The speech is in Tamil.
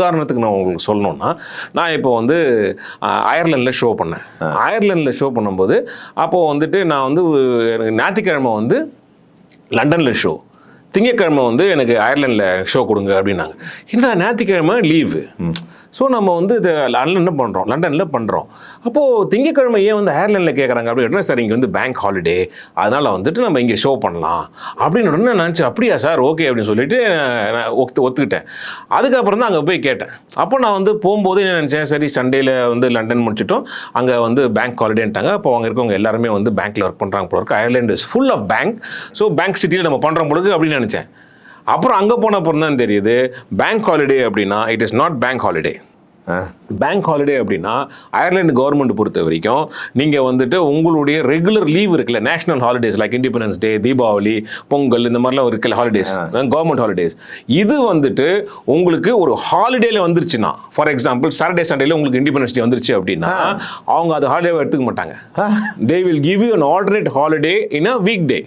உதாரணத்துக்கு நான் உங்களுக்கு சொல்லணும்னா, நான் இப்போ வந்து அயர்லாண்டில் ஷோ பண்ணேன். அயர்லாண்டில் ஷோ பண்ணும்போது அப்போது வந்துட்டு நான் வந்து எனக்கு ஞாயிற்றுக்கிழமை வந்து லண்டனில் ஷோ, திங்கட்கிழமை வந்து எனக்கு அயர்லாண்டில் ஷோ கொடுங்க அப்படின்னாங்க. என்ன ஞாயிற்றுக்கிழமை லீவு, ஸோ நம்ம வந்து இதை லண்டனில் பண்ணுறோம். அப்போது திங்கட்கிழமை ஏன் வந்து அயர்லாண்டில் கேட்குறாங்க அப்படின்னா, சார் இங்கே வந்து பேங்க் ஹாலிடே, அதனால் வந்துட்டு நம்ம இங்கே ஷோ பண்ணலாம் அப்படின்னு உடனே நினச்சி, அப்படியா சார், ஓகே அப்படின்னு சொல்லிட்டு நான் ஒத்துக்கிட்டேன். அதுக்கப்புறம் தான் அங்கே போய் கேட்டேன். அப்போ நான் வந்து போகும்போது என்ன நினச்சேன், சரி சண்டேல வந்து லண்டன் முடிச்சிட்டோம், அங்கே வந்து பேங்க் ஹாலிடேன்ட்டாங்க. அப்போ அங்கே இருக்கவங்க எல்லாருமே வந்து பேங்க்கில் ஒர்க் பண்ணுறாங்க போல இருக்கு, Ireland is full of bank, so bank சிட்டியில் நம்ம பண்ணுறோம் பொழுது அப்படின்னு நினச்சேன். அப்புறம் அங்கே போன அப்புறம் தான் தெரியுது, பேங்க் ஹாலிடே அப்படின்னா it is not bank holiday. Bank holiday அப்படின்னா அயர்லாந்து கவர்மெண்ட் பொறுத்த வரைக்கும் நீங்கள் வந்துட்டு உங்களுடைய ரெகுலர் லீவ் இருக்குல்ல, national holidays like independence day, Deepavali, Pongal, இந்த மாதிரிலாம் இருக்குல்ல ஹாலிடேஸ், கவர்மெண்ட் ஹாலிடேஸ், இது வந்துட்டு உங்களுக்கு ஒரு ஹாலிடேல வந்துருச்சுன்னா, ஃபார் எக்ஸாம்பிள் சாட்டர்டே சண்டேல உங்களுக்கு இண்டிபெண்டன்ஸ் டே வந்துருச்சு அப்படின்னா அவங்க அது ஹாலிடேவை எடுத்துக்க மாட்டாங்க. They will give you an alternate holiday in a weekday.